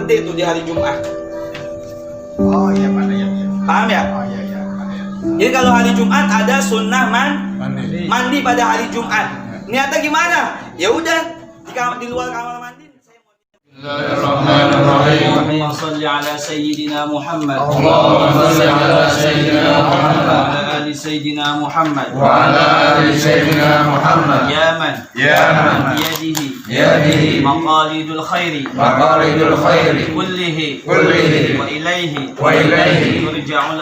mandi itu di hari Jumat. Oh iya, mana ya? Paham ya? Oh iya, iya. Jadi kalau hari Jumat ada sunnah Mandi. pada hari Jumat. Niatnya gimana? Ya udah di luar kamar mandi. Allahumma shalli ala sayyidina Muhammad. Allahumma shalli ala sayyidina Muhammad. Wa ala ali sayyidina Muhammad. Wa ala ali sayyidina Muhammad. Ya man biyadihi maqalidul khairi kullihi wa ilayhi turja'ul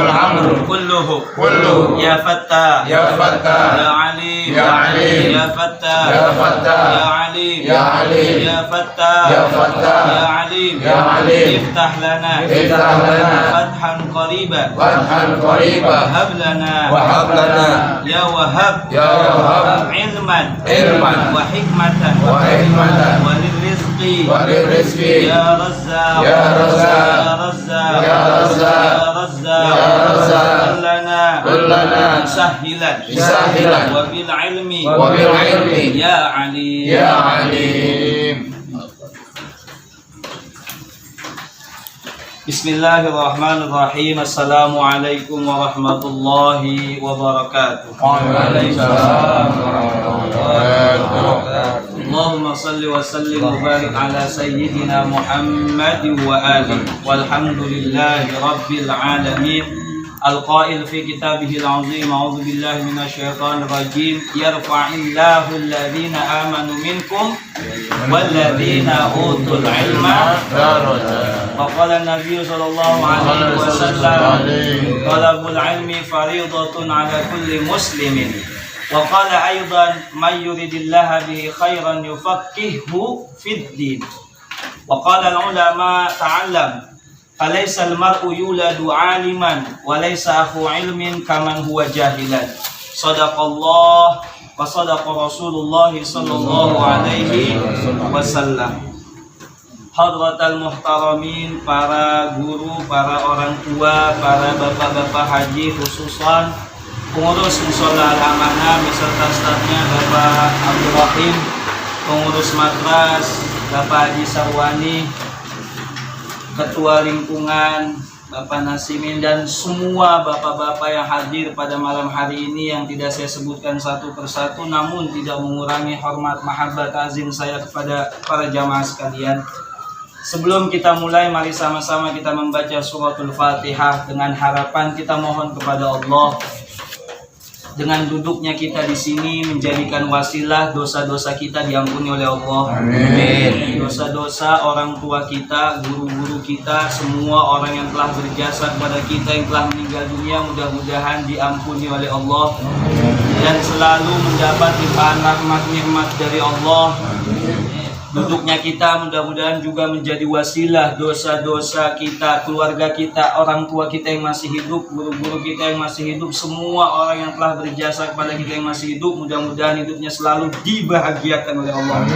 amru kulluhu ya fattah ya alim ya fattah ya alim ya fattah ya alim iftah lana fathan qariban hab lana ya wahhab ilman wa hikmatan wa rizqi ya razzaq lana sahhilan wa bil ilmi ya alim. Bismillahirrahmanirrahim. Assalamualaikum warahmatullahi wabarakatuh. Waalaikumsalam warahmatullahi wabarakatuh. Allahumma salli wa sallim wa barik ala sayyidina Muhammad wa alihi walhamdulillahi rabbil alamin. Al-qail fi kitabihil azim, a'udzu billahi minasyaitonir rajim, yarfa'illahu alladhina amanu minkum walladhina utul ilma darajat. Wa qala an-nabiy sallallahu alaihi wasallam, talabul ilmi fariidatun ala kulli muslimin. Wa qala aidan, may yuridillaha bihi khairan yufaqqihhu fid din. Wa qala al-ulama ta'allam falaysa al-mar'u yuladu 'aliman wa laysa akhu 'ilmin kaman huwa jahilan. Shadaqallah wa shadaqa Rasulullah sallallahu alaihi wasallam. Hadratal muhtaramin, para guru, para orang tua, para bapak-bapak haji, khususan pengurus Mushola Al-Amanah beserta stafnya Bapak Abdul Rahim, pengurus matras Bapak Haji Sarwani, Ketua Lingkungan Bapak Nasimin, dan semua bapak-bapak yang hadir pada malam hari ini yang tidak saya sebutkan satu persatu, namun tidak mengurangi hormat mahabbat azim saya kepada para jamaah sekalian. Sebelum kita mulai, mari sama-sama kita membaca suratul Fatihah dengan harapan kita mohon kepada Allah, dengan duduknya kita di sini menjadikan wasilah dosa-dosa kita diampuni oleh Allah. Amin. Dosa-dosa orang tua kita, guru-guru kita, semua orang yang telah berjasa kepada kita yang telah meninggal dunia, mudah-mudahan diampuni oleh Allah. Dan selalu mendapat limpahan rahmat nikmat dari Allah. Duduknya kita mudah-mudahan juga menjadi wasilah dosa-dosa kita, keluarga kita, orang tua kita yang masih hidup, guru-guru kita yang masih hidup, semua orang yang telah berjasa kepada kita yang masih hidup, mudah-mudahan hidupnya selalu dibahagiakan oleh Allah.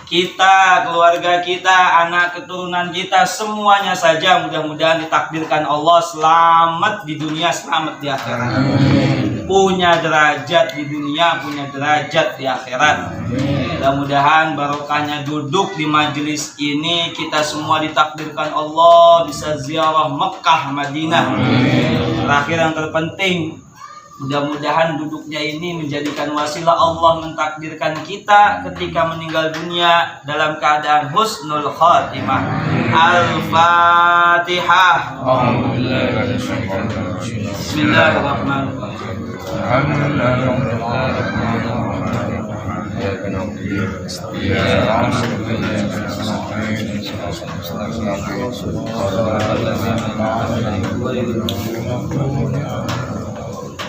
Kita, keluarga kita, anak keturunan kita, semuanya saja mudah-mudahan ditakdirkan Allah selamat di dunia, selamat di akhirat. Punya derajat di dunia, punya derajat di akhirat. Mudah-mudahan barokahnya duduk di majelis ini, kita semua ditakdirkan Allah bisa ziarah Mekah, Madinah. Terakhir yang terpenting, mudah-mudahan duduknya ini menjadikan wasilah Allah mentakdirkan kita ketika meninggal dunia dalam keadaan husnul khatimah. Al-Fatihah. Bismillahirrahmanirrahim.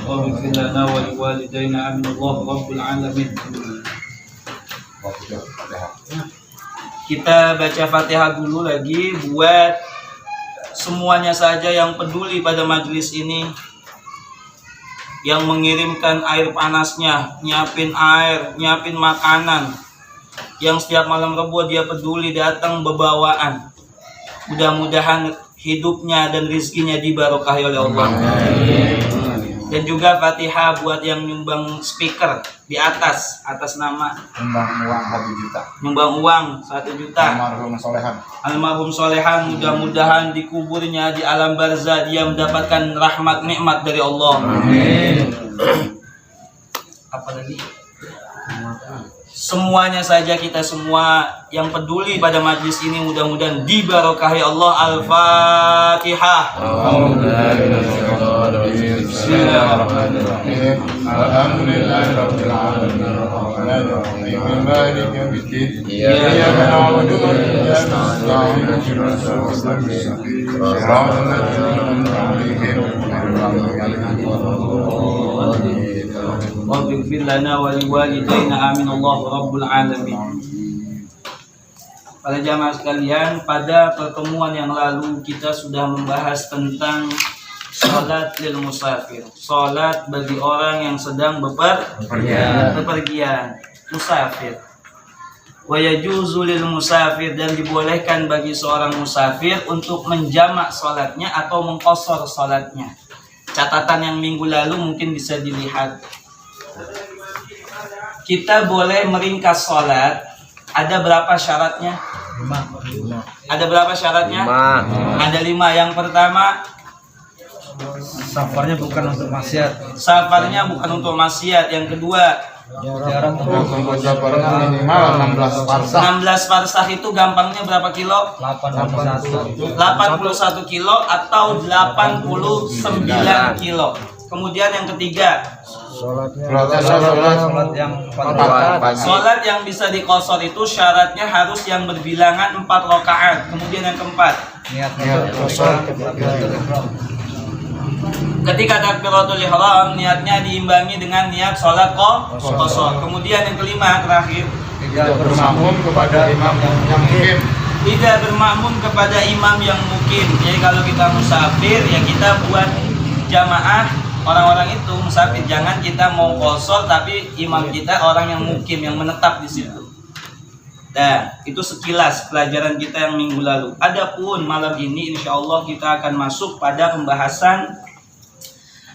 Waghfir lana wa liwalidayna amin Allah rabbul alamin. Kita baca Fatihah dulu lagi buat semuanya saja yang peduli pada majelis ini, yang mengirimkan air panasnya, nyiapin air, nyiapin makanan, yang setiap malam Rebo dia peduli datang bebawaan. Mudah-mudahan hidupnya dan rizkinya dibarokahi oleh Allah. Dan juga Fatihah buat yang nyumbang speaker di atas nama. Nyumbang uang 1 juta. Nyumbang uang 1 juta. Almarhum solehan. Almarhum solehan, mudah-mudahan di kuburnya di alam barzah dia mendapatkan rahmat nikmat dari Allah. Amin. Apa lagi? Semuanya saja kita semua yang peduli pada majlis ini mudah-mudahan diberkahi Allah. Al-Fatihah. Bismillahirrahmanirrahim. Alhamdulillahirabbil alamin. Arrahmanirrahim. Maliki yaumiddin. Iyyaka na'budu wa iyyaka nasta'in. Ihdinas siratal mustaqim. Shiratal ladzina an'amta 'alaihim ghairil maghdubi 'alaihim. Waghfir lana wa liwalidayna amin Allahu rabbul alamin. Para jamaah sekalian, pada pertemuan yang lalu kita sudah membahas tentang salat lil musafir, salat bagi orang yang sedang bepergian, musafir. Wa yajuzu lil musafir, dan dibolehkan bagi seorang musafir untuk menjamak salatnya atau mengqashar salatnya. Catatan yang minggu lalu mungkin bisa dilihat. Kita boleh meringkas sholat. Ada berapa syaratnya? 5. Ada berapa syaratnya? 5. Ada 5. Yang pertama, safarnya bukan untuk maksiat. safarnya bukan untuk maksiat. Yang kedua, Jarang minimal 16 parsah. 16 farsah itu gampangnya berapa kilo? 81 kilo atau 89 kilo. Kemudian yang ketiga, sholat yang 4 sholat yang bisa diqashar itu syaratnya harus yang berbilangan 4 rakaat. Kemudian yang keempat, niat ketika takbiratul ihram niatnya diimbangi dengan niat sholat qashar. Kemudian yang kelima terakhir, Tidak bermakmum kepada imam yang mungkin. tidak bermakmum kepada imam yang mungkin. Jadi kalau kita musafir ya kita buat jamaah orang-orang itu musafir, jangan kita mau qashar tapi imam kita orang yang mukim, yang menetap di situ. Nah, itu sekilas pelajaran kita yang minggu lalu. Adapun malam ini insyaallah kita akan masuk pada pembahasan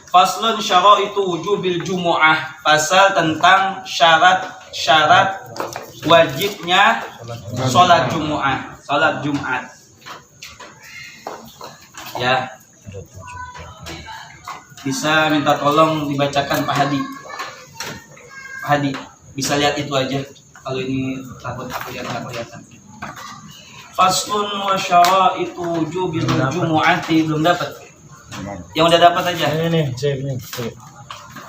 faslun syaraitu wujubil jumu'ah, pasal tentang syarat wajibnya sholat Jumu'ah, sholat Jumat. Ya, bisa minta tolong dibacakan Pak Hadi. Pak Hadi, bisa lihat itu aja. Kalau ini takut aku lihat nggak kelihatan. Faslun wa syaraitu wujubil jumu'ati, belum dapat. Yang udah dapat aja. ini.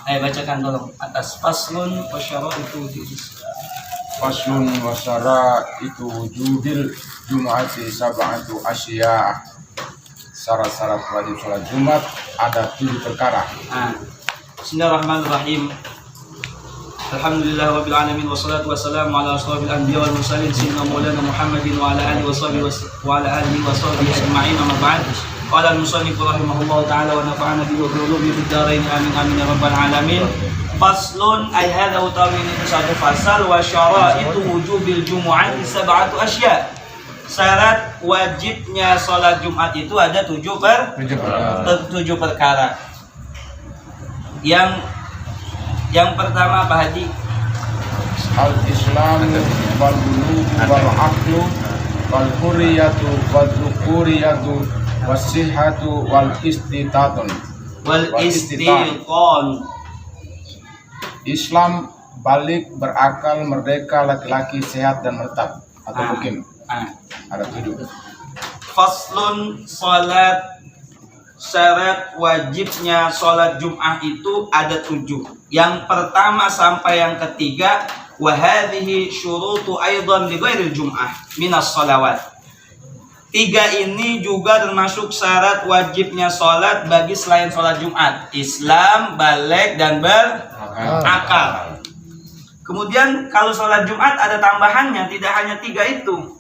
Ayo bacakan tolong atas. Faslun wa syaraitu Faslun wa syaraitu wujubil jumu'ati sab'atu asya'. Syarat-syarat wajib sholat Jumat ada 7 perkara. Bismillahirrahmanirrahim. Alhamdulillah rabbil alamin wassalatu wassalamu ala asyrofil anbiya wal mursalin sayyidina maulana Muhammadin wa ala alihi washabihi ajma'in, amma ba'd. Qala al-musannif rahimahullahu ta'ala wa nafa'ana bihi wa bi ulumihi fid dharain amin amin ya rabbal alamin. Faslun ay hadha utawi ini satu fasal wa syaraitu wujubil jumu'ati sab'atu asya'. Syarat wajibnya sholat Jumat itu ada 7 perkara. Yang pertama Pak Haji, Al-Islam wal bulugh wal aqlu wal hurriyatu wal dhukuriyatu was sihhatu wal istitatun. wal istiqan. Islam, balik, berakal, merdeka, laki-laki, sehat dan menetap atau mukim. Ada 7. Faslun syarat wajibnya sholat Jum'ah itu ada 7. Yang pertama sampai yang ketiga, wa hadhihi syurutu aidan li ghairil Jum'ah minas sholawat. 3 ini juga termasuk syarat wajibnya sholat bagi selain sholat Jumat: Islam, balik, dan berakal. Kemudian kalau sholat Jumat ada tambahannya, tidak hanya 3 itu.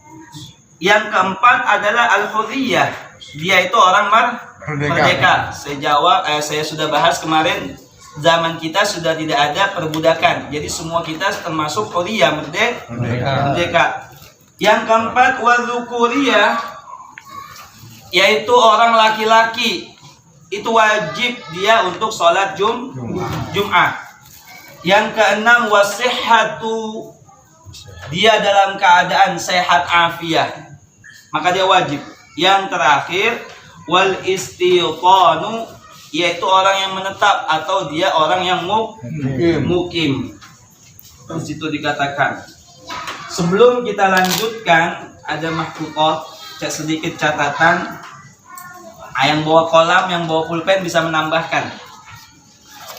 Yang keempat adalah al-hurriyah. Dia itu orang merdeka. Saya sudah bahas kemarin, zaman kita sudah tidak ada perbudakan. Jadi semua kita termasuk hurriyah, merdeka. Yang keempat wa dzukuriyah, yaitu orang laki-laki. itu wajib dia untuk sholat Jum'ah. Yang keenam, wasihhatu, dia dalam keadaan sehat afiah, maka dia wajib. Yang terakhir, wal istitanu, yaitu orang yang menetap atau dia orang yang mukim. Di situ dikatakan. Sebelum kita lanjutkan, ada mahfuqah, sedikit catatan. Yang bawa kolam, yang bawa pulpen bisa menambahkan.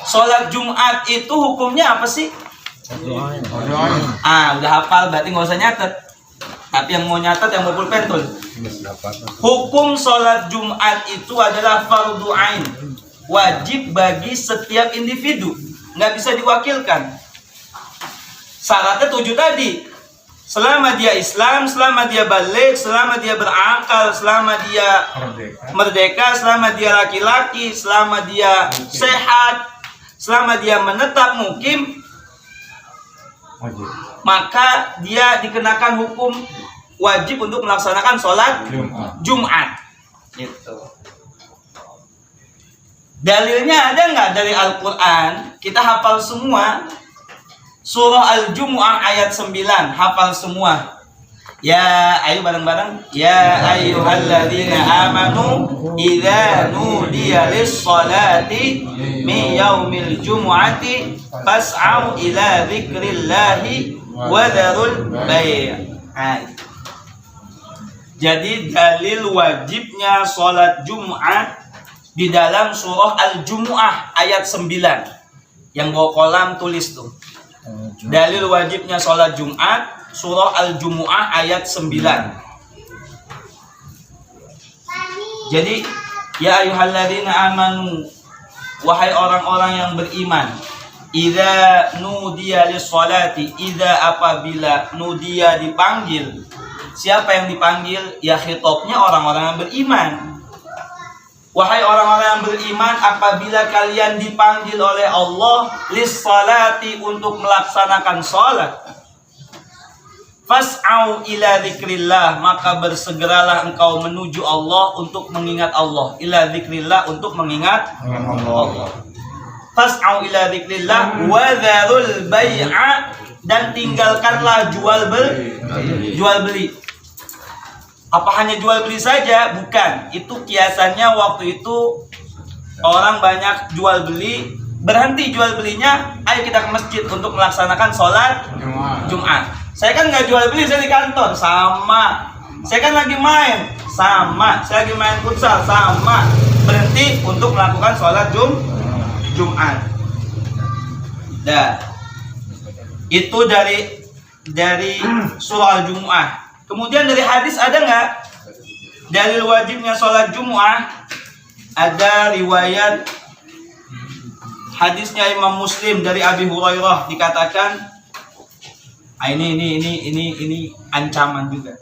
Sholat Jumat itu hukumnya apa sih? Udah hafal, berarti nggak usah nyatet. Tapi yang mau nyatet, yang bawa pulpen tuh. Hukum sholat Jumat itu adalah fardu ain, wajib bagi setiap individu, nggak bisa diwakilkan. Syaratnya 7 tadi. Selama dia Islam, selama dia balik, selama dia berakal, selama dia merdeka, selama dia laki-laki, selama dia sehat, selama dia menetap mukim, maka dia dikenakan hukum wajib untuk melaksanakan sholat Jumat. Gitu. Dalilnya ada nggak dari Al-Quran? Kita hafal semua. Surah Al-Jumu'ah ayat 9, hafal semua. Ya, ayo bareng-bareng. Ya ayyuhalladzina amanu idza nudiya lis-sholati min yaumil jumu'ati fas'au ila dzikrillahi wa dzarul bai'. Jadi dalil wajibnya sholat Jumat di dalam surah Al-Jumu'ah ayat 9. Yang bawa kolam tulis tuh. Dalil wajibnya sholat Jumat, surah Al-Jumu'ah ayat 9. Jadi, ya ayyuhalladzina amanu, wahai orang-orang yang beriman, idza nudiya lis-sholati, idza apabila nudiya dipanggil. Siapa yang dipanggil? Ya khitabnya orang-orang yang beriman. Wahai orang-orang yang beriman, apabila kalian dipanggil oleh Allah lis-salati, untuk melaksanakan sholat, fas'au ila dzikrillah, maka bersegeralah engkau menuju Allah untuk mengingat Allah. Ila dzikrillah, untuk mengingat Allah. Fas'au ila dzikrillah wa dzarul bai'a, dan tinggalkanlah jual beli. Apa hanya jual beli saja? Bukan. Itu kiasannya waktu itu orang banyak jual beli, berhenti jual belinya, ayo kita ke masjid untuk melaksanakan sholat Jumat. Saya kan nggak jual beli, saya di kantor, sama. Saya kan lagi main, sama. Saya lagi main futsal, sama. Berhenti untuk melakukan sholat Jumat. Dan itu dari surah Al-Jumu'ah. Kemudian dari hadis ada nggak dalil wajibnya sholat Jumu'ah? Ada riwayat hadisnya Imam Muslim dari Abi Hurairah, dikatakan ini ancaman juga.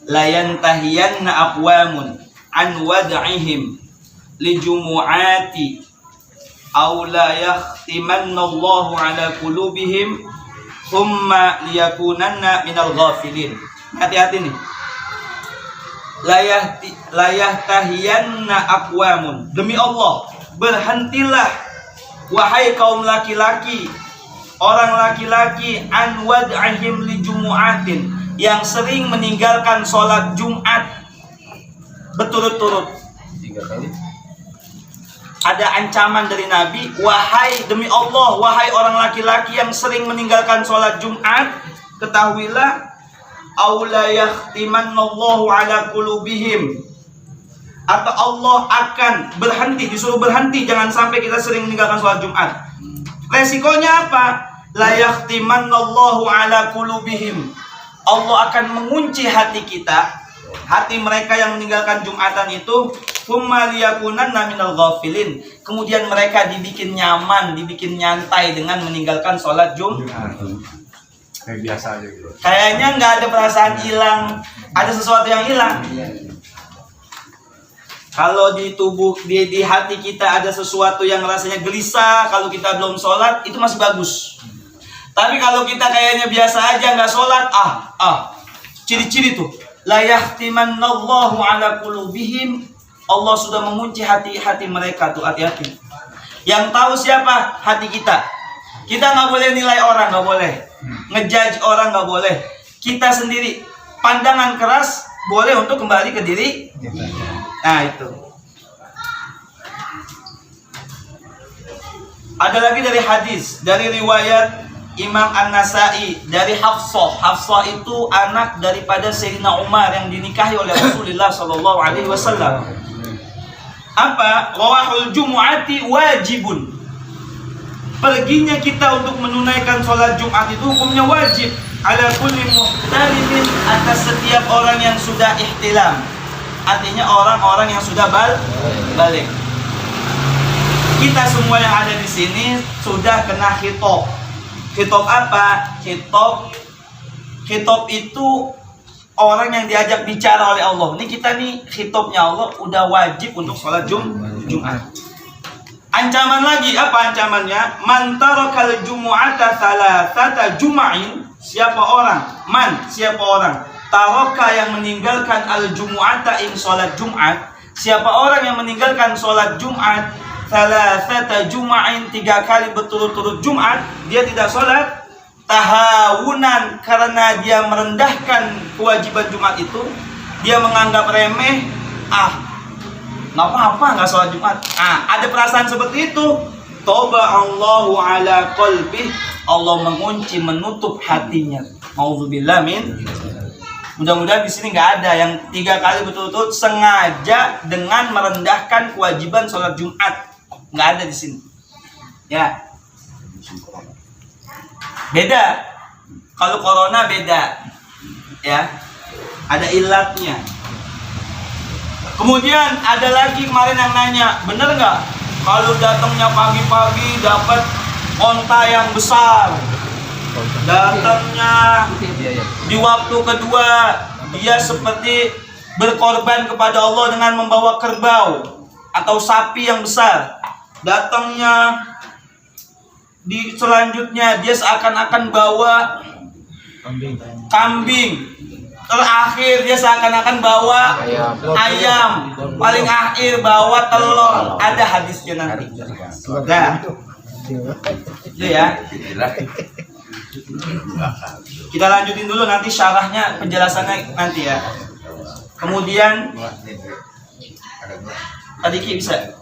La yantahiyanna aqwamun an wad'ihim li jumu'ati aw la yahtimanna Allahu ala qulubihim thumma liyakunanna minal ghafilin. Hati-hati nih. Layahtahiyanna aqwamun, demi Allah, berhentilah wahai kaum laki-laki, orang laki-laki, an wad'ahim li jumu'atin, yang sering meninggalkan sholat Jumat berturut-turut. 3 kali. Ada ancaman dari Nabi, wahai demi Allah, wahai orang laki-laki yang sering meninggalkan sholat Jumat, ketahuilah, aula yahtimannallahu ala qulubihim, atau Allah akan berhenti, disuruh berhenti, jangan sampai kita sering meninggalkan sholat Jumat. Resikonya apa? La yahtimannallahu ala qulubihim, Allah akan mengunci hati kita, hati mereka yang meninggalkan Jumatan itu. Thumma liyakunanna minal ghafilin, kemudian mereka dibikin nyaman, dibikin nyantai dengan meninggalkan sholat Jumat. Kayak biasa aja gitu. Kayaknya nggak ada perasaan hilang, ada sesuatu yang hilang. Kalau di tubuh, di hati kita ada sesuatu yang rasanya gelisah, kalau kita belum sholat, itu masih bagus. Tapi kalau kita kayaknya biasa aja nggak sholat, ciri-ciri tuh, la yahtimannallahu ala qulubihim, Allah sudah mengunci hati-hati mereka tuh, hati-hati. Yang tahu siapa? Hati kita. Kita nggak boleh nilai orang, nggak boleh ngejudge orang, nggak boleh. Kita sendiri pandangan keras boleh untuk kembali ke diri. Nah itu. Ada lagi dari hadis, dari riwayat Imam An-Nasai dari Hafsah. Hafsah itu anak daripada Sayyidina Umar yang dinikahi oleh Rasulullah sallallahu alaihi wasallam. Apa? Rawahul jumu'ati wajibun. Perginya kita untuk menunaikan sholat Jumat itu hukumnya wajib ala kulli muhtalimin, atas setiap orang yang sudah ihtilam. Artinya orang-orang yang sudah balik. Kita semua yang ada di sini sudah kena khitab. Khitab apa? Khitab itu orang yang diajak bicara oleh Allah. Ini kita nih khitabnya Allah, udah wajib untuk sholat Jumat. Ancaman lagi, apa ancamannya? Man tarakal jumu'ata thalathata jum'ain. Siapa orang taraka yang meninggalkan al-jumu'ata ing sholat Jumat. Siapa orang yang meninggalkan sholat Jumat thalathata jum'ain, 3 kali berturut-turut Jumat, dia tidak sholat tahawunan, karena dia merendahkan kewajiban Jumat itu, dia menganggap remeh, nggak apa-apa nggak sholat Jumat. Ada perasaan seperti itu, toba Allahu ala qalbih, Allah mengunci, menutup hatinya. Auzubillah min. Mudah-mudahan di sini nggak ada yang 3 kali berturut-turut sengaja dengan merendahkan kewajiban sholat Jumat. Nggak ada di sini. Ya. Beda. Kalau corona beda. Ya. Ada ilatnya. Kemudian ada lagi kemarin yang nanya, bener nggak kalau datangnya pagi-pagi dapat onta yang besar, datangnya di waktu kedua dia seperti berkorban kepada Allah dengan membawa kerbau atau sapi yang besar, datangnya di selanjutnya dia seakan-akan bawa kambing, terakhir dia seakan-akan bawa ayam, paling akhir bawa telur. Ada hadisnya nanti. Nah, itu ya. Kita lanjutin dulu, nanti syarahnya, penjelasannya nanti ya. Kemudian tadi bisa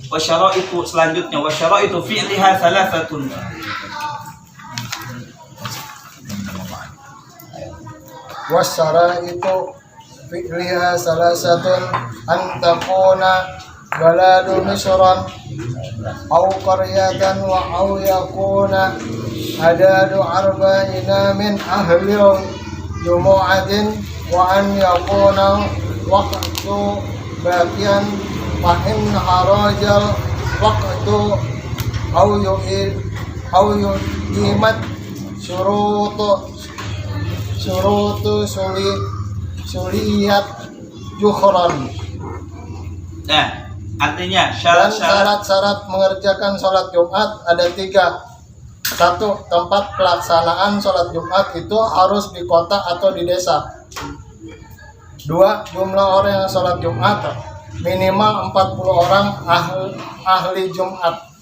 wasyaraitu, selanjutnya wasyaraitu fi'liha thalathatun. Wasyaraitu fi'liha salasatun an takuna baladu misran au qaryatan wa au yakuna adadu arba'ina min ahli jumu'atin wa an yakuna waqtu baqiyan fa in harajal waqtu au yuqimat syurutu suliyat jukhran. Nah, artinya syarat-syarat mengerjakan sholat Jumat ada 3. 1. Tempat pelaksanaan sholat Jumat itu harus di kota atau di desa. 2. Jumlah orang yang sholat Jumat minimal 40 orang ahli Jumat.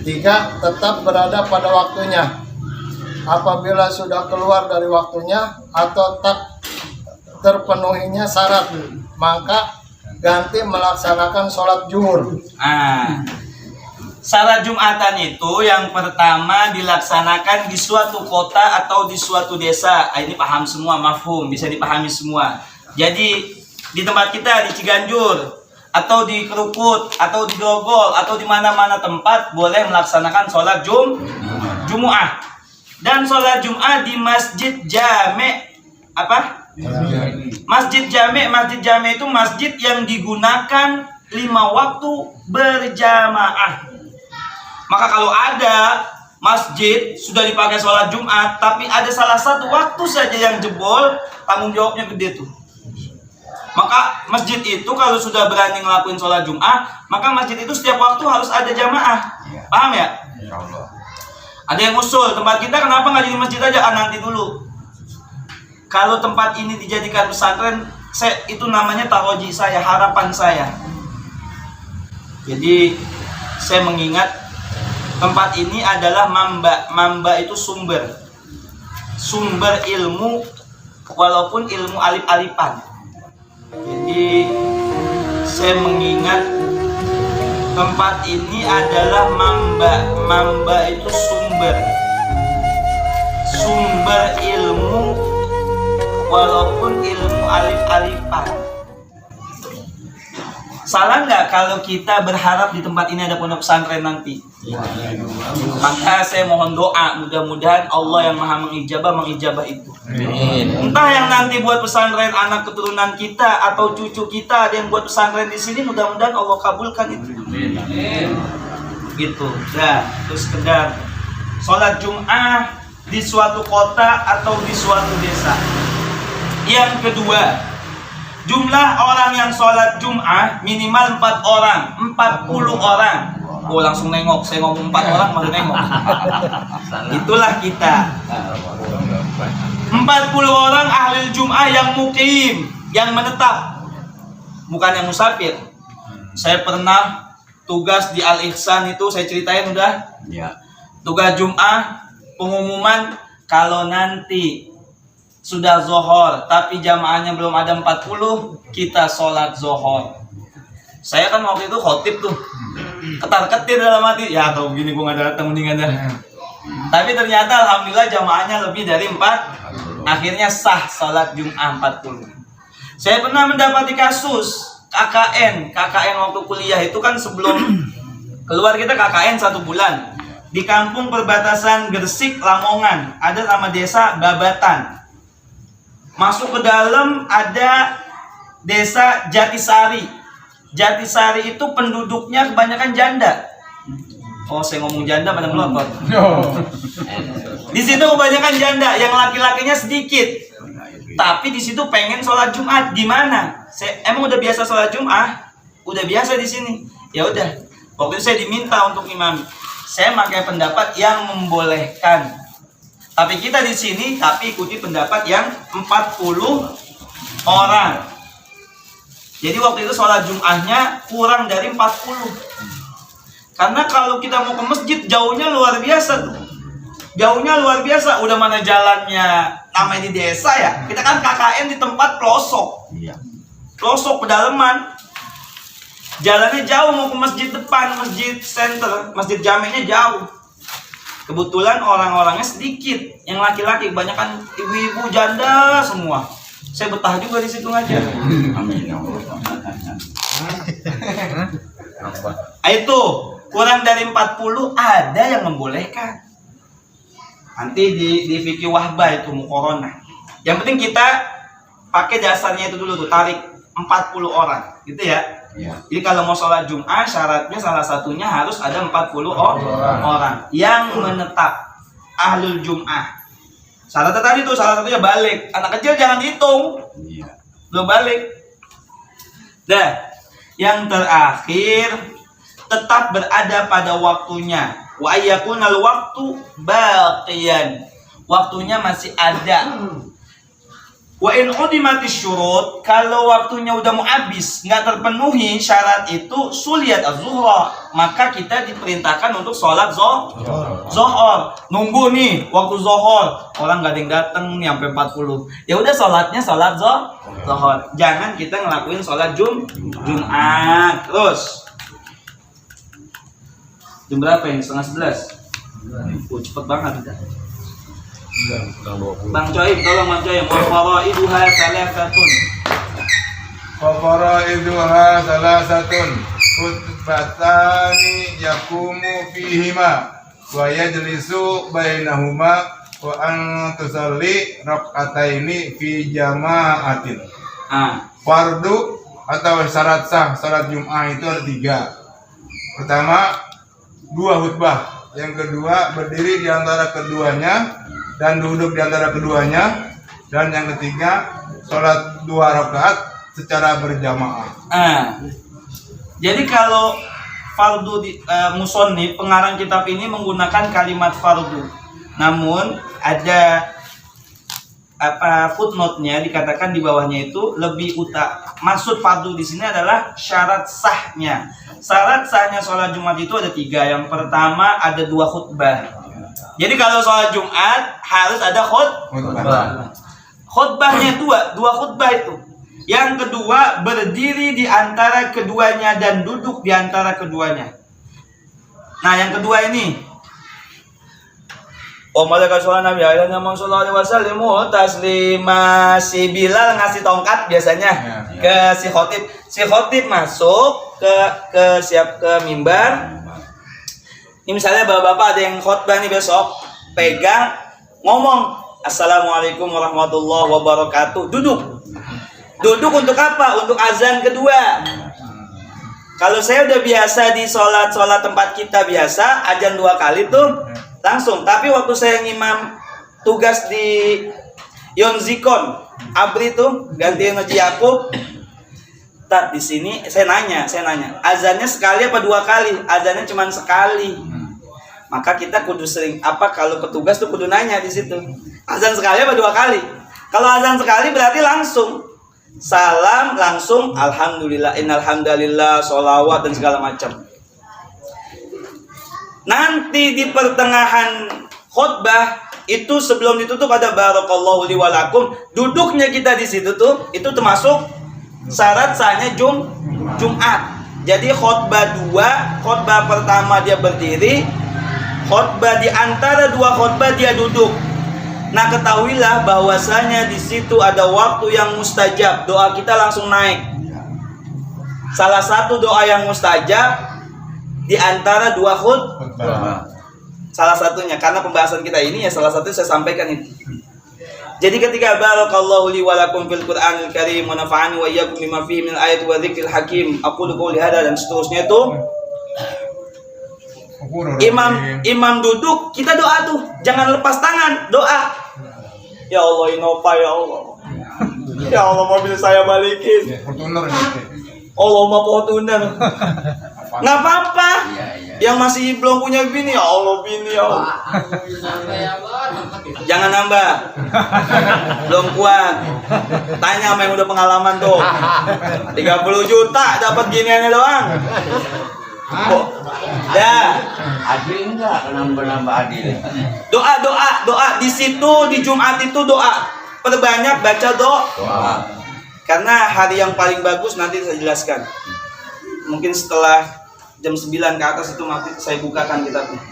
3. Tetap berada pada waktunya. Apabila sudah keluar dari waktunya atau tak terpenuhinya syarat, maka ganti melaksanakan sholat zuhur. Syarat Jumatan itu yang pertama dilaksanakan di suatu kota atau di suatu desa. Ini paham semua, mafhum, bisa dipahami semua. Jadi di tempat kita di Ciganjur atau di Kerukut atau di Grogol atau di mana-mana tempat boleh melaksanakan sholat Jumu'ah. Dan sholat Jum'ah di masjid jami'. Apa? Masjid jami'. Masjid jami' itu masjid yang digunakan 5 waktu berjamaah. Maka kalau ada masjid sudah dipakai sholat Jumat, tapi ada salah satu waktu saja yang jebol, tanggung jawabnya gede tuh. Maka masjid itu kalau sudah berani ngelakuin sholat Jumat, maka masjid itu setiap waktu harus ada jamaah. Paham ya? Ada yang usul, tempat kita kenapa nggak jadi masjid aja? Nanti dulu. kalau tempat ini dijadikan pesantren, itu namanya taroji saya, harapan saya. Jadi saya mengingat tempat ini adalah mamba itu sumber ilmu, walaupun ilmu alif-alifan. Jadi saya mengingat tempat ini adalah mamba itu sumber ilmu, walaupun ilmu alif-alifan. Salah nggak kalau kita berharap di tempat ini ada pondok pesantren nanti? Maka saya mohon doa, mudah-mudahan Allah yang maha mengijabah itu. Entah yang nanti buat pesantren anak keturunan kita atau cucu kita ada yang buat pesantren di sini, mudah-mudahan Allah kabulkan itu. Gitu. Nah, terus sekedar sholat Jum'ah di suatu kota atau di suatu desa. Yang kedua, jumlah orang yang sholat Jum'ah minimal 4 orang, 40 orang. Oh, langsung nengok, saya ngomong 4 orang malah nengok. Itulah kita. 40 orang ahli Jum'ah yang mukim, yang menetap, bukan yang musafir. Saya pernah tugas di Al-Ihsan itu, saya ceritain udah. Tugas Jum'ah, pengumuman kalau nanti sudah zohor tapi jamaahnya belum ada 40, kita sholat zohor. Saya kan waktu itu khotib tuh, ketar-ketir dalam hati, ya kalau begini gue gak datang mendingan dah. Tapi ternyata alhamdulillah jamaahnya lebih dari 4, akhirnya sah sholat Jum'ah 40. Saya pernah mendapati kasus KKN waktu kuliah itu kan, sebelum keluar kita KKN 1 bulan di kampung perbatasan Gresik Lamongan, ada nama desa Babatan. Masuk ke dalam ada desa Jatisari. Jatisari itu penduduknya kebanyakan janda. Oh, saya ngomong janda pada melotot. Di situ kebanyakan janda, yang laki-lakinya sedikit. Tapi di situ pengen sholat Jumat. Gimana? Emang udah biasa sholat Jumat? Udah biasa di sini. Ya udah. Waktu itu saya diminta untuk imam. Saya pakai pendapat yang membolehkan. Tapi kita di sini ikuti pendapat yang 40 orang. Jadi waktu itu sholat Jum'ahnya kurang dari 40. Karena kalau kita mau ke masjid jauhnya luar biasa tuh. Jauhnya luar biasa. Udah mana jalannya, namanya di desa ya. Kita kan KKN di tempat pelosok. Pelosok pedalaman. Jalannya jauh, mau ke masjid depan, masjid center, masjid jaminya jauh. Kebetulan orang-orangnya sedikit, yang laki-laki, kebanyakan ibu-ibu janda semua. Saya betah juga di situ ngajar. Amin. Itu kurang dari 40 ada yang membolehkan. Nanti di fikih wahbah itu muqaranah. Yang penting kita pakai dasarnya itu dulu tuh, tarik 40 orang, gitu ya. Jadi kalau mau sholat Jum'ah syaratnya salah satunya harus ada 40 orang yang menetap ahlul Jum'ah. Syaratnya tadi tuh, salah satunya balik. Anak kecil jangan dihitung. Belum balik. Nah, yang terakhir tetap berada pada waktunya. Wa ayyakunal waktu baqiyan. Waktunya masih ada. Wa in udimatis syurut, kalau waktunya udah mau habis, nggak terpenuhi syarat itu, suliyat az-zuhra, maka kita diperintahkan untuk sholat zohor. Nunggu nih waktu zohor, orang nggak ada yang datang nih sampai 40. Ya udah sholatnya sholat zohor. Jangan kita ngelakuin sholat Jumat. Terus jam berapa ini? 10:30. Cepet banget udah. Bang Coim, tolong Bang Coim. Faraiduha salasatun. Faraiduha salasatun. Khutbatani yakumu fihima wa yajlisu bainahuma wa an tusalli rak'ataini fi jama'atin. Fardu atau syarat sah salat Jum'ah itu ada 3. Pertama, 2 khutbah. Yang kedua, berdiri di antara keduanya dan duduk di antara keduanya, dan yang ketiga sholat 2 rakaat secara berjamaah. Jadi kalau fardu musonif, pengarang kitab ini menggunakan kalimat fardu, namun ada footnote-nya dikatakan di bawahnya itu lebih maksud fardu di sini adalah syarat sahnya. Syarat sahnya sholat Jumat itu ada 3. Yang pertama ada 2 khutbah. Jadi kalau sholat Jumat harus ada khutbah. Khutbahnya 2 khutbah itu. Yang kedua berdiri di antara keduanya dan duduk di antara keduanya. Nah yang kedua ini. Malaikat sholat Nabi alaihi wasallam taslima. Si Bilal ngasih tongkat biasanya ke si khotib. Si khotib masuk ke mimbar. Ini misalnya bapak-bapak ada yang khotbah nih besok, pegang ngomong Assalamualaikum warahmatullahi wabarakatuh. Duduk untuk apa? Untuk azan kedua. Kalau saya udah biasa di sholat tempat kita biasa azan 2 kali tuh langsung, tapi waktu saya ngimam tugas di Yonzikon Abri tuh gantiin Haji Yakub, di sini saya nanya, azannya sekali apa 2 kali? Azannya cuma sekali. Maka kita kudu sering kalau petugas tuh kudu nanya di situ. Azan sekali apa 2 kali? Kalau azan sekali berarti langsung salam, langsung alhamdulillah, innalhamdulillah, sholawat dan segala macam. Nanti di pertengahan khutbah itu sebelum ditutup ada barakallahu li walakum. Duduknya kita di situ tuh itu termasuk syarat sahnya Jumat. Jadi khutbah 2, khutbah pertama dia berdiri, khutbah di antara 2 khutbah dia duduk. Nah ketahuilah bahwasanya di situ ada waktu yang mustajab, doa kita langsung naik. Salah satu doa yang mustajab di antara 2 khutbah. Salah satunya karena pembahasan kita ini ya salah satu saya sampaikan itu. Jadi ketika barakallahu li wa lakum fil Qur'anil Karim wa nafa'ani wa iyyakum bima fihi min ayati wa dzikril hakim. Aqulu qouli hadza dan seterusnya itu. Imam duduk, kita doa tuh. Jangan lepas tangan, doa. Ya Allah Innova ya Allah. Ya Allah mobil saya balikin. Fortuner Allah mau Fortuner. Nggak apa-apa. Yang masih belum punya bini, ya Allah bini ya Allah. Jangan nambah. Belum kuat. Tanya sama yang udah pengalaman tuh. 30 juta dapat giniannya doang. Ya. Adil enggak nambah adil. Doa di situ di Jumat itu doa. Perbanyak baca doa. Karena hari yang paling bagus nanti saya jelaskan. Mungkin setelah jam 9 ke atas itu nanti saya bukakan kitabnya.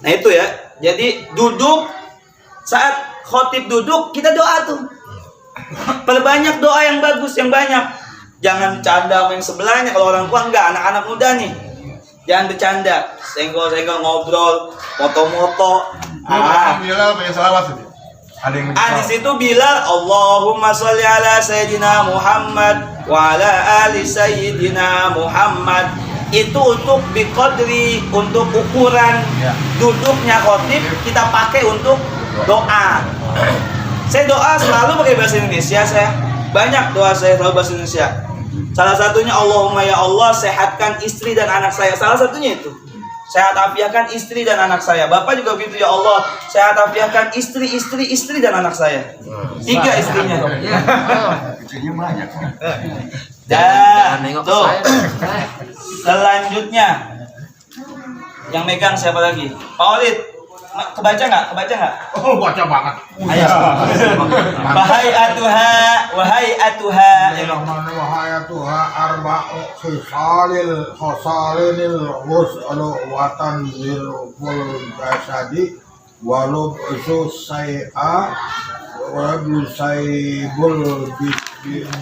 Nah itu ya. Jadi duduk, saat khotib duduk kita doa tuh. Perbanyak doa yang bagus, yang banyak. Jangan bercanda sama yang sebelahnya. Kalau orang tua enggak, anak-anak muda nih. Jangan bercanda, senggol-senggol, ngobrol, foto-moto. Bilal punya salawat itu. Di situ Bilal, Allahumma sholli ala sayyidina Muhammad wa ala ali sayyidina Muhammad. Itu untuk biqadri, untuk ukuran duduknya khotib kita pakai untuk doa. Saya doa selalu pakai bahasa Indonesia, saya banyak doa saya selalu bahasa Indonesia. Salah satunya Allahumma ya Allah sehatkan istri dan anak saya. Salah satunya itu. Sehat afiakan istri dan anak saya. Bapak juga begitu ya Allah. Sehat afiakan istri dan anak saya. 3 istrinya. Istrinya banyak. Dan tuh. Selanjutnya yang megang siapa lagi? Pak Walid. Kebaca nggak? Oh, baca banget. Ayo. Wahai atuha. Wahai atuha arba'u khisalinil wus'alu watan zil ful jasadi walau susai'a walau saibul bidul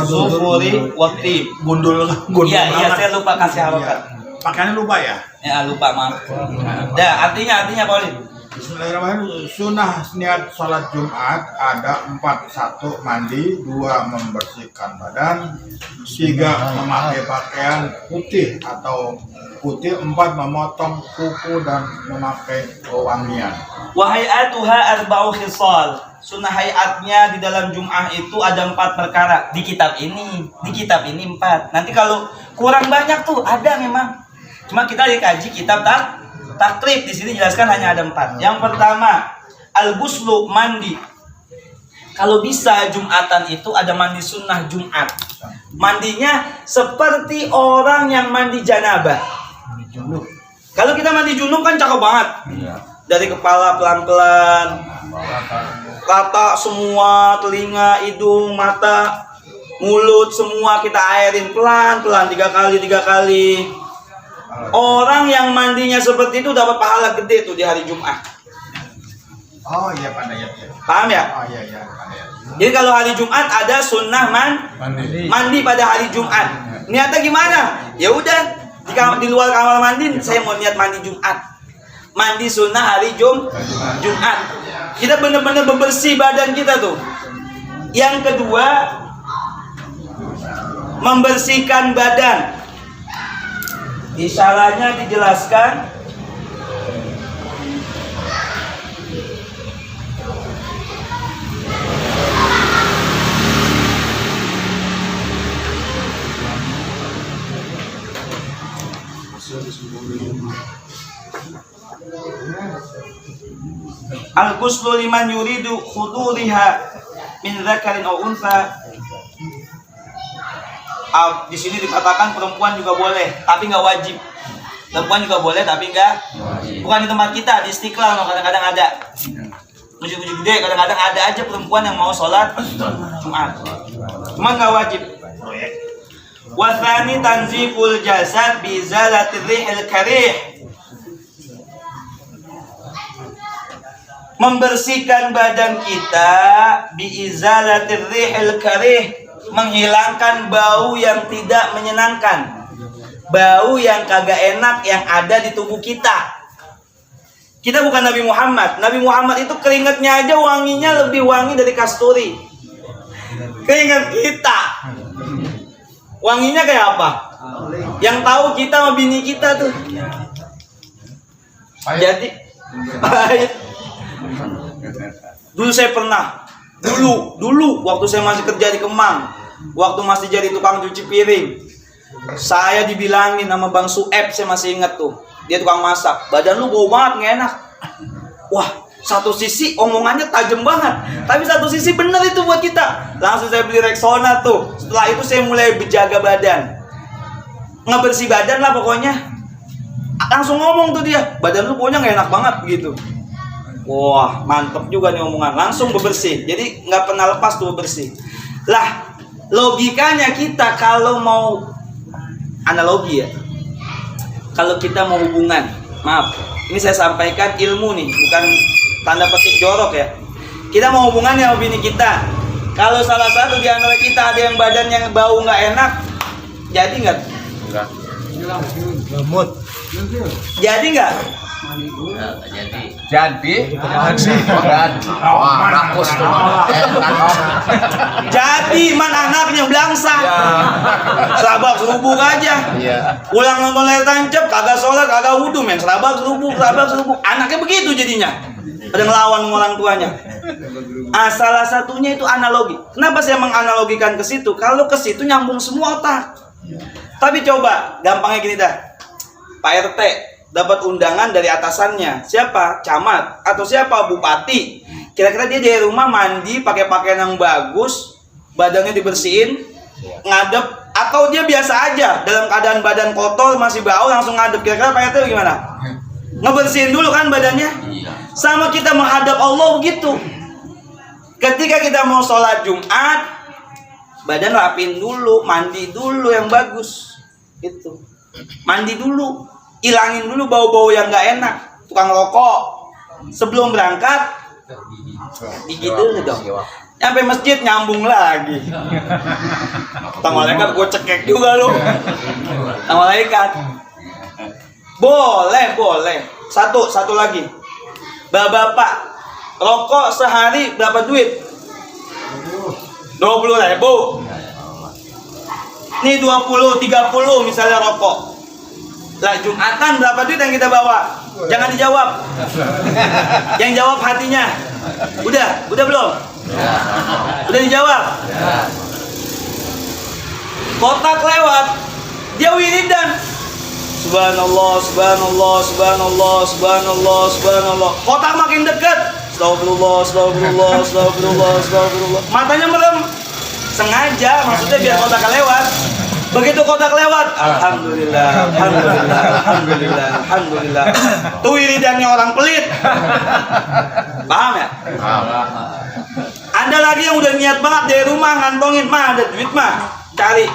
Sufuri waktu gundul. Iya saya lupa kasih harokat. Pakaiannya lupa ya? Ya lupa maaf. Artinya Pak. Bismillahirrahmanirrahim. Sunnah niat sholat Jumat ada 4. 1. Mandi. 2. Membersihkan badan. 3. Memakai pakaian putih atau putih. 4. Memotong kuku dan memakai wangian. Wahai atuha arba'u khisal. Sunnah hayatnya di dalam Jum'ah itu ada 4 perkara. Di kitab ini 4. Nanti kalau kurang banyak tuh ada memang. Cuma kita lagi kaji kitab takrib. Di sini jelaskan hanya ada 4. Yang pertama, al-ghuslu, mandi. Kalau bisa Jumatan itu ada mandi sunnah Jumat. Mandinya seperti orang yang mandi janabah. Kalau kita mandi junub kan cakep banget. Dari kepala pelan-pelan, rata semua, telinga, hidung, mata, mulut, semua kita airin pelan-pelan 3 kali. Orang yang mandinya seperti itu dapat pahala gede tuh di hari Jumat. Oh iya, pandai ya. Paham ya? Oh iya, pandai ya. Jadi kalau hari Jumat ada sunnah mandi pada hari Jumat. Niatnya gimana? Ya udah di luar kamar mandi, saya mau niat mandi Jumat. Mandi sunnah hari Jumat. Kita benar-benar membersih badan kita tuh. Yang kedua, membersihkan badan. Isyarahnya dijelaskan. Al-ghuslu liman yuridu khuduriha min dzakarin aw untha. Di sini dikatakan perempuan juga boleh, tapi nggak wajib. Perempuan juga boleh, tapi nggak wajib. Bukan di tempat kita, di Istiqlal kadang-kadang ada. Masjid-masjid gede kadang-kadang ada aja perempuan yang mau sholat Jumat. Cuma nggak wajib. Wa tsani tanziful jasad bi izalati rihil karih. Membersihkan badan kita bi izalati rihil karih, menghilangkan bau yang tidak menyenangkan, bau yang kagak enak yang ada di tubuh kita. Kita bukan Nabi Muhammad. Nabi Muhammad itu keringatnya aja wanginya lebih wangi dari kasturi. Keringat kita wanginya kayak apa? Yang tahu kita sama bini kita tuh. Jadi pahit. Dulu saya pernah, dulu waktu saya masih kerja di Kemang, waktu masih jadi tukang cuci piring, saya dibilangin sama Bang Sueb, saya masih ingat tuh, dia tukang masak, badan lu bau banget, nggak enak. Wah, satu sisi omongannya tajam banget, tapi satu sisi bener itu buat kita. Langsung saya beli Rexona tuh. Setelah itu saya mulai berjaga badan, ngebersih badan lah pokoknya. Langsung ngomong tuh dia, badan lu baunya nggak enak banget begitu. Wah, mantep juga nih omongan. Langsung bebersih. Jadi nggak pernah lepas tuh bebersih. Lah, logikanya kita kalau mau analogi ya. Kalau kita mau hubungan, maaf, ini saya sampaikan ilmu nih, bukan tanda petik jorok ya. Kita mau hubungan sama bini kita. Kalau salah satu di antara kita ada yang badan yang bau nggak enak, jadi nggak? Enggak. Jadi nggak? Jadi wah rakus tuh. Jadi man anaknya belangsa. Serabak serubuk aja. Pulang nonton layar tancap, kagak sholat, kagak wudhu, men serabak serubuk. Anaknya begitu jadinya. Ada ngelawan sama orang tuanya. Salah satunya itu analogi. Kenapa saya menganalogikan ke situ? Kalau ke situ nyambung semua otak. Tapi coba gampangnya gini dah. Pak RT dapat undangan dari atasannya, siapa? Camat atau siapa? Bupati. Kira-kira dia dari rumah mandi pakai pakaian yang bagus, badannya dibersihin, ngadep, atau dia biasa aja dalam keadaan badan kotor masih bau langsung ngadep. Kira-kira Pak RT gimana? Ngebersihin dulu kan badannya. Sama kita menghadap Allah begitu. Ketika kita mau sholat Jumat, badan rapin dulu, mandi dulu yang bagus. Itu mandi dulu, ilangin dulu bau-bau yang nggak enak. Tukang rokok sebelum berangkat gigit dulu dong. Sampai masjid nyambung lagi. Tang malaikat gue cekek juga lu. Tang malaikat. Boleh. Satu lagi. Bapak, rokok sehari berapa duit? 20.000. Nih 20, 30 misalnya rokok. Lah Jumatan berapa duit yang kita bawa? Jangan dijawab. Yang jawab hatinya. Udah belum? Udah dijawab? Kotak lewat. Dia wiridan. Subhanallah, subhanallah, subhanallah, subhanallah, subhanallah. Kotak makin dekat. Astagfirullah, astagfirullah, astagfirullah, astagfirullah. Matanya merem. Sengaja, maksudnya biar kotak lewat. Begitu kotak lewat, alhamdulillah, alhamdulillah, alhamdulillah, alhamdulillah. Tuh wiridannya orang pelit. Paham ya? Ada lagi yang udah niat banget dari rumah ngantongin, mah ada duit mah, cari.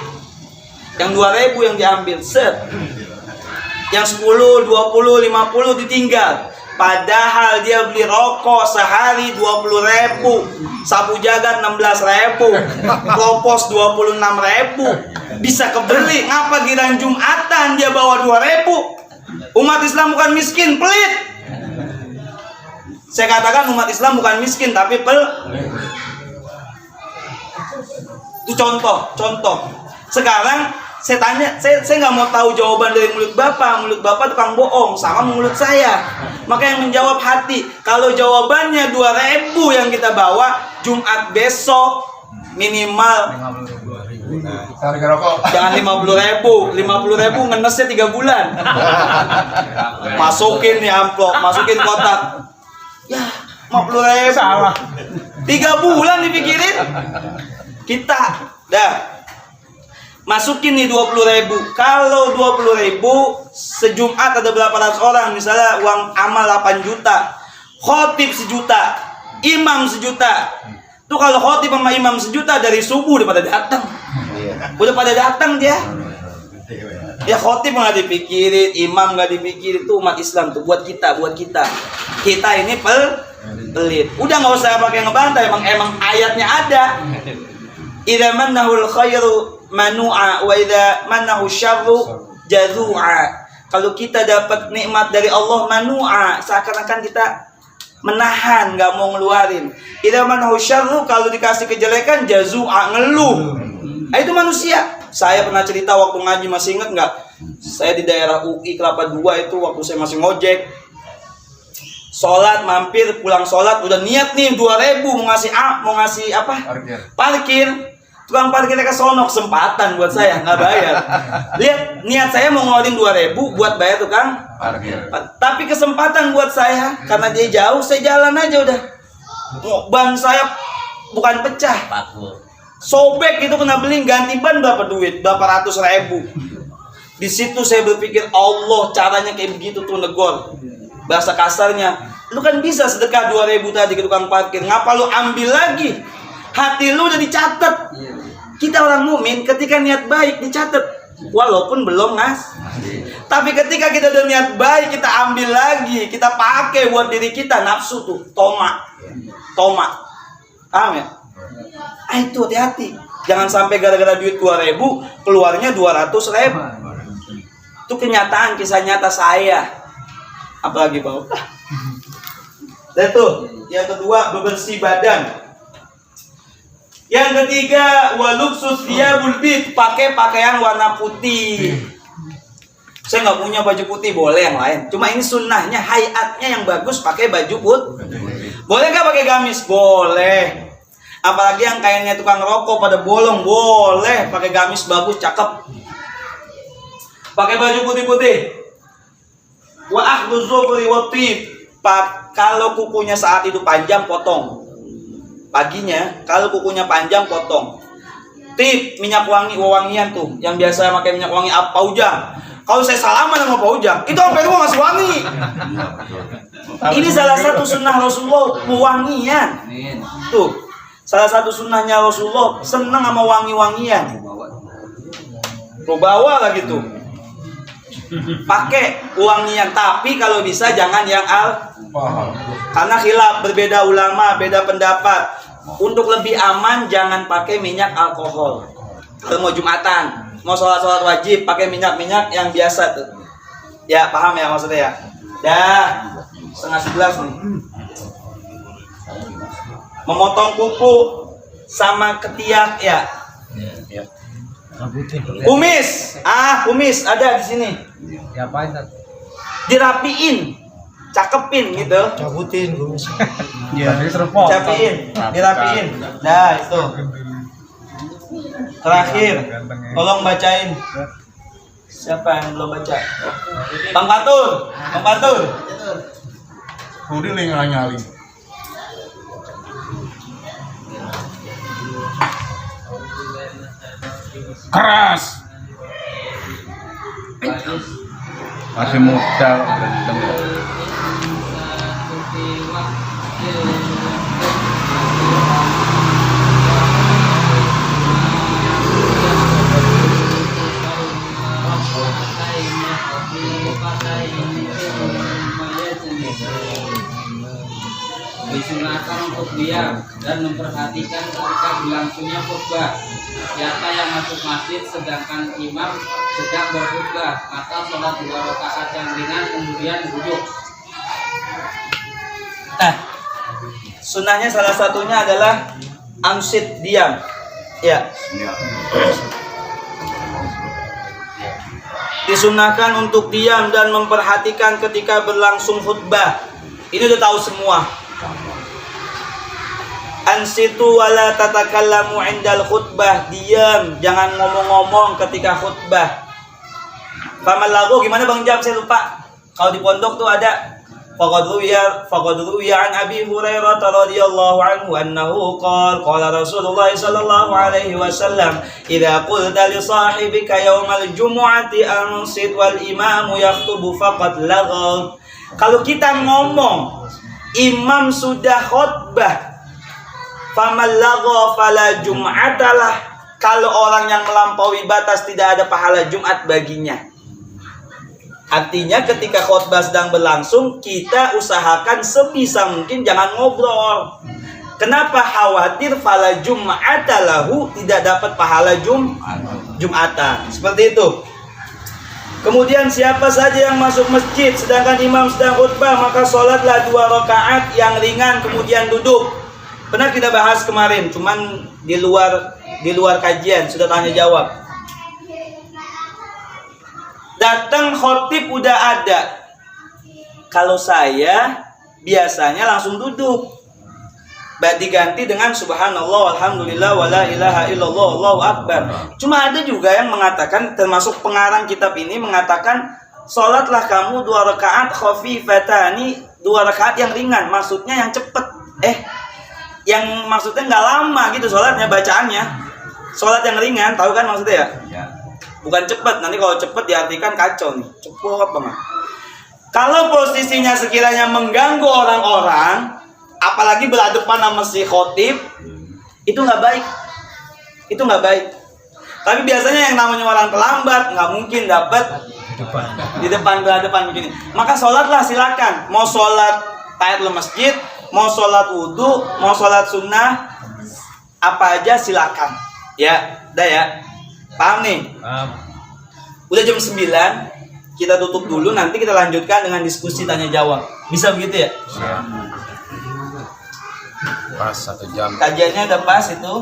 Yang 2.000 yang diambil, set. Yang 10, 20, 50 ditinggal. Padahal dia beli rokok sehari 20.000, sapu jagat 16.000, kopos 26.000, bisa kebeli. Ngapa giliran Jumatan dia bawa 2.000? Umat Islam bukan miskin, pelit. Saya katakan umat Islam bukan miskin tapi itu contoh. Sekarang saya tanya, saya nggak mau tahu jawaban dari mulut bapak tukang bohong sama mulut saya. Maka yang menjawab hati. Kalau jawabannya 2.000 yang kita bawa Jumat besok minimal harga rokok jangan 50.000 ngenesnya 3 bulan. Masukin nih amplop, masukin kotak. Ya 50.000 salah 3 bulan dipikirin. Kita dah masukin nih 20.000. Kalau 20.000 sejumat ada berapa ratus orang, misalnya uang amal 8 juta, khotib 1 juta, imam 1 juta. Tuh kalau khotib sama imam 1 juta dari subuh udah pada datang. Udah pada datang dia. Ya khotib nggak dipikirin, imam nggak dipikirin, tuh umat Islam tuh buat kita. Kita ini pelit. Udah nggak usah pakai ngebantai, emang ayatnya ada. Idza mannahul khairu manu'a wa idza mannahu syarru jazu'a. Kalau kita dapat nikmat dari Allah manu'a, seakan-akan kita menahan, nggak mau ngeluarin. Idza mannahu syarru, kalau dikasih kejelekan jazu'a, ngeluh. Nah, itu manusia. Saya pernah cerita waktu ngaji, masih ingat nggak? Saya di daerah UI Kelapa 2 itu waktu saya masih ngojek. Sholat mampir, pulang sholat udah niat nih 2.000 mau ngasih apa? Parkir. Tukang parkirnya ke sono, kesempatan buat saya, nggak bayar. Lihat, niat saya mau ngeluarin 2.000 buat bayar tukang parkir. Tapi kesempatan buat saya, karena dia jauh, saya jalan aja udah. Ban saya bukan pecah, sobek itu kena beling, ganti ban berapa duit? Berapa ratus ribu. Di situ saya berpikir, Allah caranya kayak begitu tuh negor. Bahasa kasarnya, lu kan bisa sedekah 2.000 tadi ke tukang parkir, ngapa lu ambil lagi? Hati lu udah dicatat. Kita orang mukmin ketika niat baik dicatat, walaupun belum tapi ketika kita udah niat baik kita ambil lagi, kita pakai buat diri kita, nafsu tuh toma. Paham ya? Itu hati-hati. Jangan sampai gara-gara duit 2.000 keluarnya 200.000. Itu kenyataan, kisah nyata saya. Apalagi bau. Dan tuh yang kedua, bebersih badan. Yang ketiga, walubsus thiyabul bid, pakai pakaian warna putih. Saya nggak punya baju putih, boleh yang lain. Cuma ini sunnahnya, hayatnya yang bagus pakai baju putih. Boleh nggak pakai gamis? Boleh. Apalagi yang kainnya tukang rokok pada bolong, boleh. Pakai gamis bagus, cakep. Pakai baju putih-putih. Wa akhdhu zufri wa tib. Kalau kukunya saat itu panjang, potong. Paginya kalau kukunya panjang potong. Tip minyak wangian tuh yang biasa pakai minyak wangi Pak Ujang. Kalau saya salaman sama Pak Ujang, itu sampai rumah masih wangi. Ini salah satu sunnah Rasulullah, wangian. Tuh, salah satu sunnahnya Rasulullah, senang sama wangi-wangian. Lo bawa lah gitu. Pakai wangian, tapi kalau bisa jangan yang karena khilaf, berbeda ulama, beda pendapat. Untuk lebih aman jangan pakai minyak alkohol. Kalau mau Jumatan, mau sholat wajib pakai minyak yang biasa tuh. Ya paham ya maksudnya ya. Dah 10:30 nih. Memotong kuku sama ketiak ya. Kumis, kumis ada di sini. Diapain? Dirapiin. Cakepin gitu. Cabutin kumis. Iya, diserpot. Dirapiin. Nah, itu. Terakhir, tolong bacain Siapa yang belum baca? Bang Fatul. Bang Fatul. Udah nyali. Keras. Masih muda. Disunahkan untuk diam dan memperhatikan ketika berlangsungnya khutbah. Siapa yang masuk masjid sedangkan imam sedang berkhutbah, maka sholat 2 rakaat yang ringan kemudian duduk. Nah, sunnahnya salah satunya adalah ansit, diam. Ya. Disunahkan untuk diam dan memperhatikan ketika berlangsung khutbah. Ini udah tahu semua. Ansitu wala tatakallamu indal khutbah, diam, jangan ngomong-ngomong ketika khutbah. Faman lagu gimana Bang Jam, saya lupa. Kalau di pondok tuh ada faqad ruwiya an Abi Hurairah radhiyallahu anhu annahu qala Rasulullah sallallahu alaihi wasallam idza qulta li sahibika yaumal jumu'ati ansit wal imamu yaktubu faqad laghaw. Kalau kita ngomong imam sudah khutbah, faman lagha fala jum'atalah, kalau orang yang melampaui batas tidak ada pahala Jumat baginya. Artinya ketika khutbah sedang berlangsung, kita usahakan sebisa mungkin jangan ngobrol. Kenapa? Khawatir fala jum'atalahu, tidak dapat pahala Jumatan. Seperti itu. Kemudian siapa saja yang masuk masjid sedangkan imam sedang khutbah, maka sholatlah 2 rakaat yang ringan kemudian duduk. Pernah kita bahas kemarin, cuman di luar kajian, sudah tanya jawab. Datang khotib udah ada. Kalau saya biasanya langsung duduk. Diganti dengan subhanallah walhamdulillah wala ilaha illallah Allahu akbar. Cuma ada juga yang mengatakan, termasuk pengarang kitab ini mengatakan, sholatlah kamu 2 rakaat khafifatani, 2 rakaat yang ringan, maksudnya yang cepet. Yang maksudnya nggak lama gitu sholatnya, bacaannya. Sholat yang ringan, tahu kan maksudnya ya? Bukan cepet, nanti kalau cepet diartikan kacau nih, cepet banget. Kalau posisinya sekiranya mengganggu orang-orang, apalagi berhadapan sama si khotib, itu nggak baik. Itu nggak baik. Tapi biasanya yang namanya orang terlambat nggak mungkin dapat di depan berhadapan begini. Maka sholatlah silakan. Mau sholat tahiyatul masjid, mau sholat wudhu, mau sholat sunnah, apa aja silakan. Ya, udah ya. Paham nih? Udah jam 9, kita tutup dulu, nanti kita lanjutkan dengan diskusi tanya jawab. Bisa begitu ya? Pas 1 jam. Kajiannya udah pas itu.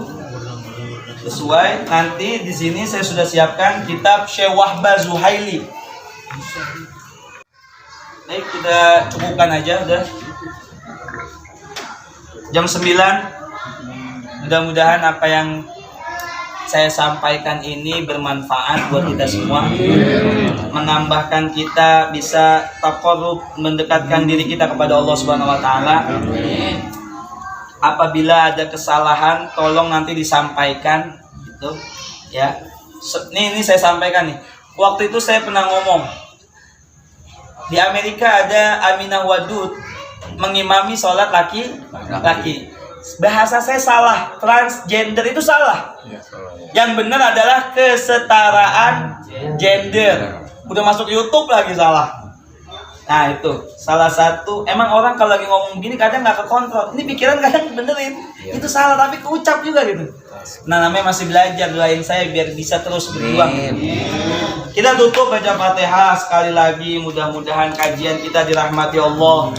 Sesuai. Nanti di sini saya sudah siapkan kitab Syekh Wahbah Zuhaili. Baik, kita cukupkan aja udah. Jam 9. Mudah-mudahan apa yang saya sampaikan ini bermanfaat buat kita semua, menambahkan kita bisa taqarrub, mendekatkan diri kita kepada Allah Subhanahu wa taala. Apabila ada kesalahan tolong nanti disampaikan gitu ya. Ini saya sampaikan nih. Waktu itu saya pernah ngomong di Amerika ada Aminah Wadud mengimami sholat laki-laki. Bahasa saya salah, transgender itu salah. Yang benar adalah kesetaraan gender. Udah masuk YouTube lagi salah. Nah itu salah satu. Emang orang kalau lagi ngomong gini kadang nggak kekontrol. Ini pikiran kadang benerin. Itu salah tapi keucap juga gitu. Nah namanya masih belajar. Doain saya biar bisa terus berjuang. Kita tutup baca Fatihah sekali lagi. Mudah-mudahan kajian kita dirahmati Allah.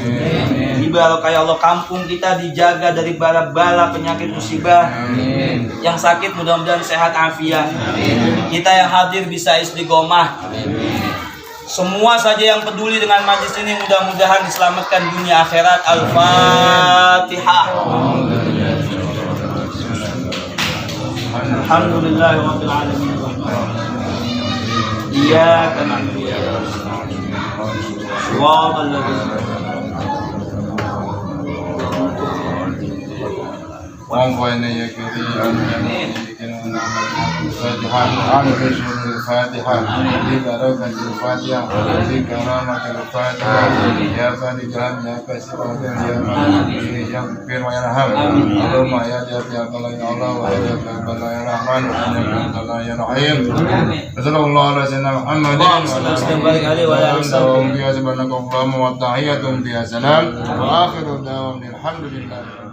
Diberkahi Allah, kampung kita dijaga dari bala-bala penyakit musibah. Yang sakit mudah-mudahan sehat afiat. Kita yang hadir bisa istiqomah. Semua saja yang peduli dengan majlis ini mudah-mudahan diselamatkan dunia akhirat. Al-Fatihah. Alhamdulillahirabbil alamin. iyyaka na'budu wa iyyaka nasta'in shiratal ladzina وانفعنا يا كريم الفاتحة الفاتحة ببركة الفاتحة بكرامة الفاتحة يا فارج الهم يا كاشف الهم يا مالك يا مغفر ويرحم اللهم يا جافي الله يا الله ويا جافي الله يا رحمن ويا الله يا رحيم صلى الله على سيدنا محمد وعلى آله وصحبه وسلم وتحياتهم فيها سلام وآخر دعواهم الحمد لله.